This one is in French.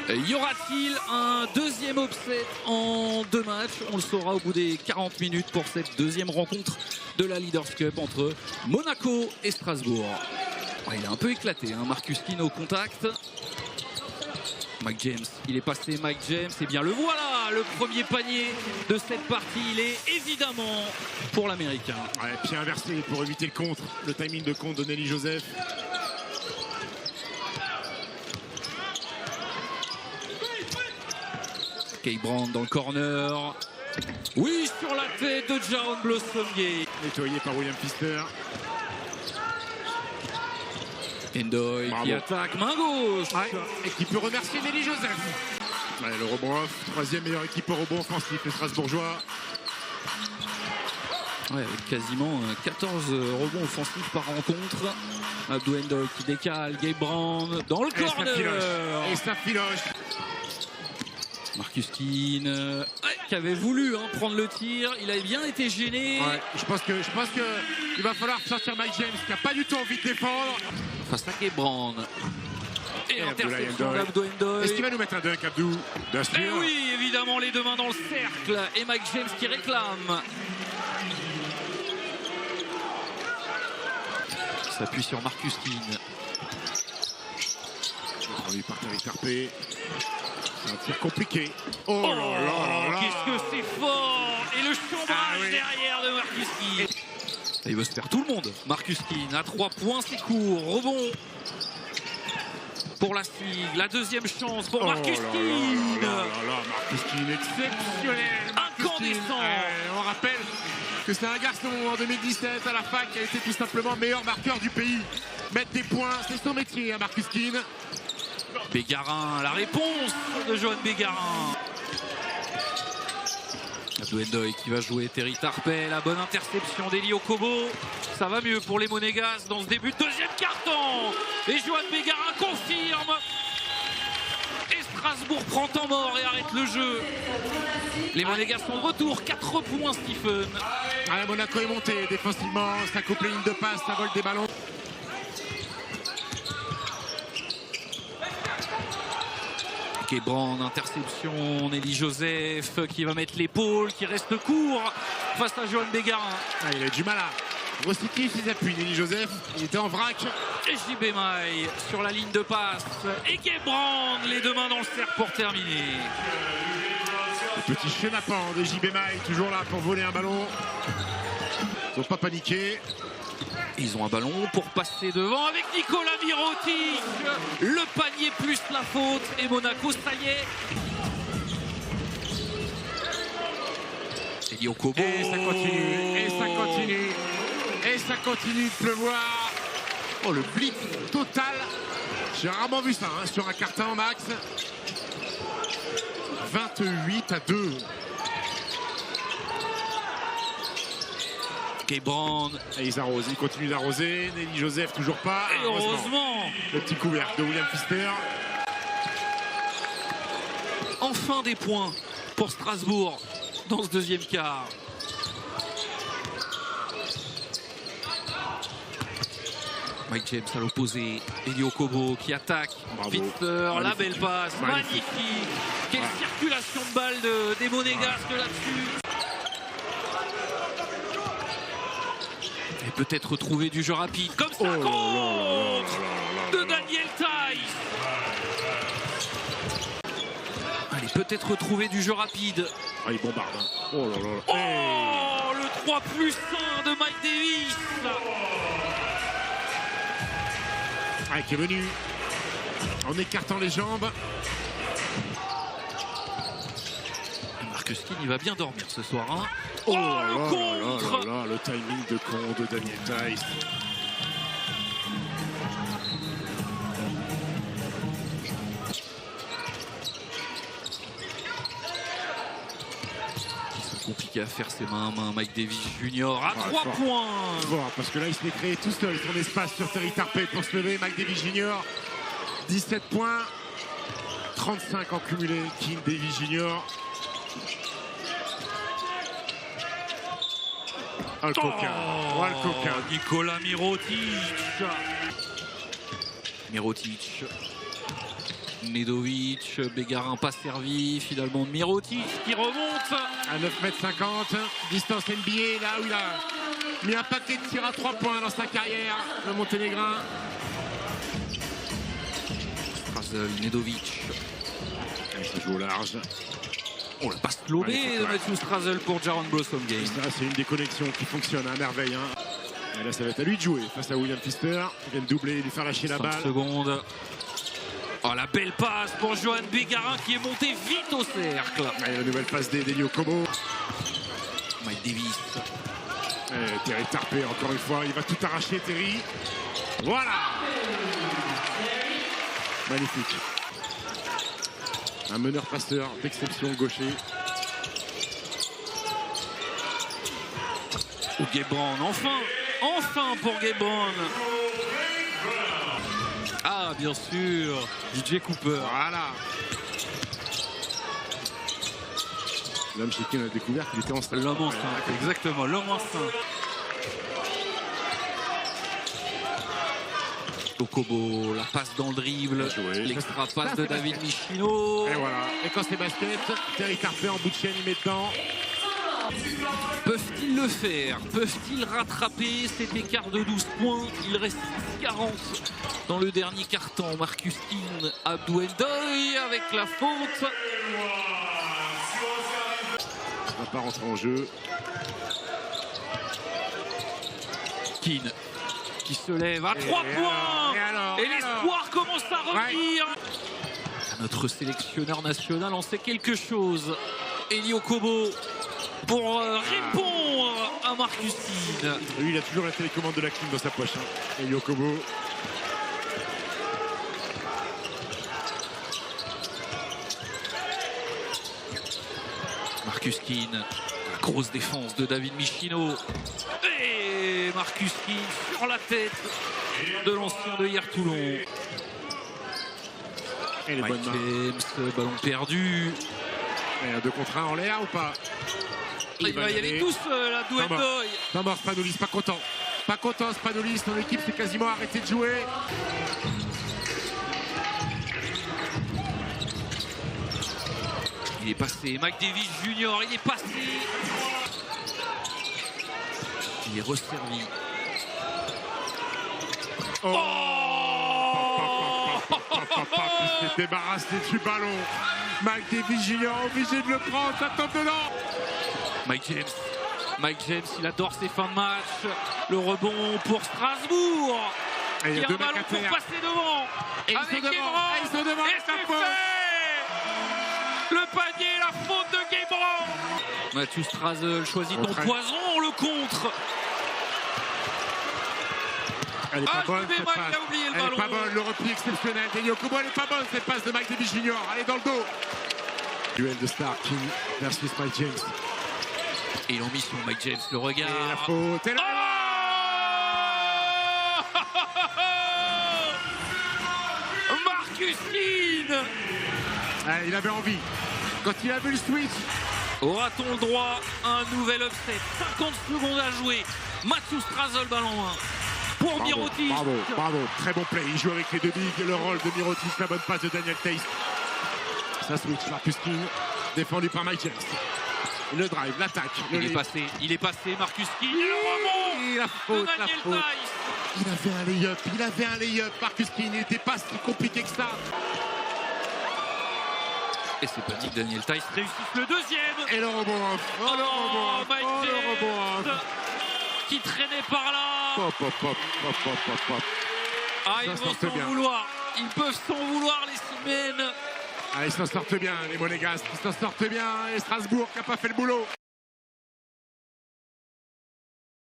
Y aura-t-il un deuxième upset en 2 matchs? On le saura au bout des 40 minutes pour cette deuxième rencontre de la Leaders Cup entre Monaco et Strasbourg. Il est un peu éclaté, hein, Marcus Keane au contact. Mike James, il est passé Mike James, et bien le voilà, le premier panier de cette partie, il est évidemment pour l'Américain. Ouais, pied inversé pour éviter le contre, le timing de contre de Nelly Joseph. Kay Brand dans le corner. Oui, sur la tête de Jaron Blossomgate. Nettoyé par William Pfister. Endoy qui attaque, main gauche. Ouais, et qui peut remercier Nelly Joseph. Ouais, le rebond off, troisième meilleure équipe au rebond offensif, les Strasbourgeois. Ouais, avec quasiment 14 rebonds offensifs par rencontre. Abdou Endoy qui décale, Gabe Brand dans le corner. Et ça filoche. Marcus Keane, qui avait voulu prendre le tir, il avait bien été gêné. Ouais, je pense que il va falloir sortir Mike James qui n'a pas du tout envie de défendre. Face à Gabe Brand. Et interception d'Abdou Endoy. Est-ce qu'il va nous mettre un dunk, Abdou? Bien sûr. Et oui, évidemment, les deux mains dans le cercle. Et Mike James qui réclame. S'appuie sur Marcus Keane. Lui par Terry Tarpey. C'est un tir compliqué. Oh là là, qu'est-ce que c'est fort! Et le chambrage derrière de Marcus Keane. Il veut se faire tout le monde. Marcus Keane à 3 points, c'est court. Rebond pour la SIG. La deuxième chance pour Marcus Keane. Marcus Keane exceptionnel. Incandescent. On rappelle que c'est un garçon en 2017 à la fac qui a été tout simplement meilleur marqueur du pays. Mettre des points, c'est son métier, Marcus Keane. Bégarin, la réponse de Johan Bégarin. Abdou Endoy qui va jouer Terry Tarpey, la bonne interception d'Eli Okobo. Ça va mieux pour les Monégas dans ce début de deuxième quart-temps. Et Johan Bégarin confirme. Et Strasbourg prend temps mort et arrête le jeu. Les Monégas sont de retour, 4 points Stephen. Monaco est monté défensivement, ça coupe les lignes de passe, ça vole des ballons. Brand, interception, Nelly Joseph qui va mettre l'épaule, qui reste court face à Johan Bégarin. Il a du mal à restituer ses appuis, Nelly Joseph, il était en vrac. Et JB Maille sur la ligne de passe. Et Brand, les deux mains dans le cercle pour terminer. Le petit chenapan de JB Maille, toujours là pour voler un ballon. Ils n'ont pas paniqué. Ils ont un ballon pour passer devant avec Nicolas Mirotic. Le panier plus la faute. Et Monaco, ça y est. Eli Okobo. Et ça continue. Et ça continue. Et ça continue de pleuvoir. Oh, le blitz total. J'ai rarement vu ça sur un carton max. 28-2. Kay Brand. Et ils arrosent, ils continuent d'arroser. Nelly Joseph toujours pas. Et heureusement. Le petit couvercle de William Pfister. Enfin des points pour Strasbourg dans ce deuxième quart. Mike James à l'opposé. Eli Okobo qui attaque. Pfister, la belle passe. Magnifique. Quelle circulation de balle des Monégasques là-dessus. Et peut-être trouver du jeu rapide. Comme ça, contre de Daniel Theis. Allez, peut-être trouver du jeu rapide. Il bombarde. Oh là là. Oh, le 3+1 de Mike Davis. Qui est venu en écartant les jambes. Marcus Keane, il va bien dormir ce soir. Oh, le contre. Le timing de con de Daniel Theis. C'est compliqué à faire ses mains. Mike Davis Junior à 3 points. Fort, parce que là, il s'est créé tout seul son espace sur Terry Tarpey pour se lever. Mike Davis Junior, 17 points. 35 en cumulé. Keane Davis Junior. Oh, le coquin. Oh, le coquin. Nicolas Mirotic. Mirotic Nedovic, Bégarin pas servi, finalement Mirotic qui remonte. À 9,50 m, distance NBA, là où il a mis un paquet de tirs à 3 points dans sa carrière, le Monténégrin. Strazel, Nedovic. Et ça joue au large. On la passe lobée de Matthew Strazel pour Jaron Blossom Game. C'est une déconnexion qui fonctionne à merveille. Hein. Et là, ça va être à lui de jouer face à William Pfister. Il vient de doubler, lui faire lâcher la 5 balle. secondes. Oh, la belle passe pour Johan Bégarin qui est monté vite au cercle. Et la nouvelle passe d'Elio Kobo. Mike Davis. Et Terry Tarpey, encore une fois, il va tout arracher, Terry. Voilà. Magnifique. Un meneur-passeur d'exception gaucher. Oh, Gabe Brown, enfin pour Gabe Brown. Ah, bien sûr, DJ Cooper. Voilà. L'homme chez qui on a découvert qu'il était enceint. L'homme enceint, exactement, l'homme enceint. Kobo, la passe dans le dribble, l'extra passe de David Michino. Et voilà. Et quand c'est basket, Terry Tarpey en bout de chaîne, il met dedans. Peuvent-ils le faire? Peuvent-ils rattraper cet écart de 12 points? Il reste 40 dans le dernier quart-temps. Marcus Keane, Abdou Ndoye avec la faute. Ça va pas rentrer en jeu. Keane qui se lève à 3 points. Et l'espoir commence à revenir. Ouais. Notre sélectionneur national en sait quelque chose. Elio Kobo pour répondre à Marcus Keane. Lui, il a toujours la télécommande de la clim dans sa poche. Hein. Elio Kobo. Marcus Keane, la grosse défense de David Michino. Et Marcus Keane sur la tête de l'ancien de hier Toulon. Et les Mike James, ballon perdu. Et 2 contre 1 en l'air ou pas? Il va y aller tout seul, Abdou Ndoye. Non, mort, Spanulis, pas content. Pas content, Spanulis. Son équipe s'est quasiment arrêtée de jouer. Il est passé, Mike Davis Junior, il est passé. Il est resservi. Oh, il s'est débarrassé du ballon. Mike Davis Junior obligé de le prendre, ça tombe dedans. Mike James, il adore ses fins de match. Le rebond pour Strasbourg. Et il y a 2 ballon pour passer devant. Et avec ils sont devant. Et c'est fait. Le panier, la faute de Gabe Brown. Matthew Strazel, choisis ton poison, on le contre. Elle est pas bonne, cette passe. Elle est pas bonne, le repli exceptionnel d'Elio Kobo. Elle est pas bonne, cette passe de Mike Davis Junior. Elle est dans le dos. Duel de Star King versus Mike James. Et l'ambition, Mike James, le regard. Et la faute. Et Marcus Keane. Il avait envie. Quand il a vu le switch. Aura-t-on le droit à un nouvel upset? 50 secondes à jouer. Matthew Strazel, ballon 1. Pour Mirotic. Bravo. Très bon play. Il joue avec les 2 bigs. Le rôle de Mirotic. La bonne passe de Daniel Theis. Ça switch. Marcus Keane. Défendu par Mike James. Le drive, l'attaque. Il est passé, Marcus Keane. Et le rebond la faute, de Daniel Theis. Il avait un lay-up. Marcus Keane, il n'était pas si compliqué que ça. Et c'est pas dit que Daniel Theis réussisse le deuxième. Et le rebond. Mike James qui traînait par là. Ah, ils vont s'en vouloir. Ils peuvent s'en vouloir, les semaines. Ah, ils s'en sortent bien, les Monégasques. Ils s'en sortent bien. Et Strasbourg qui n'a pas fait le boulot.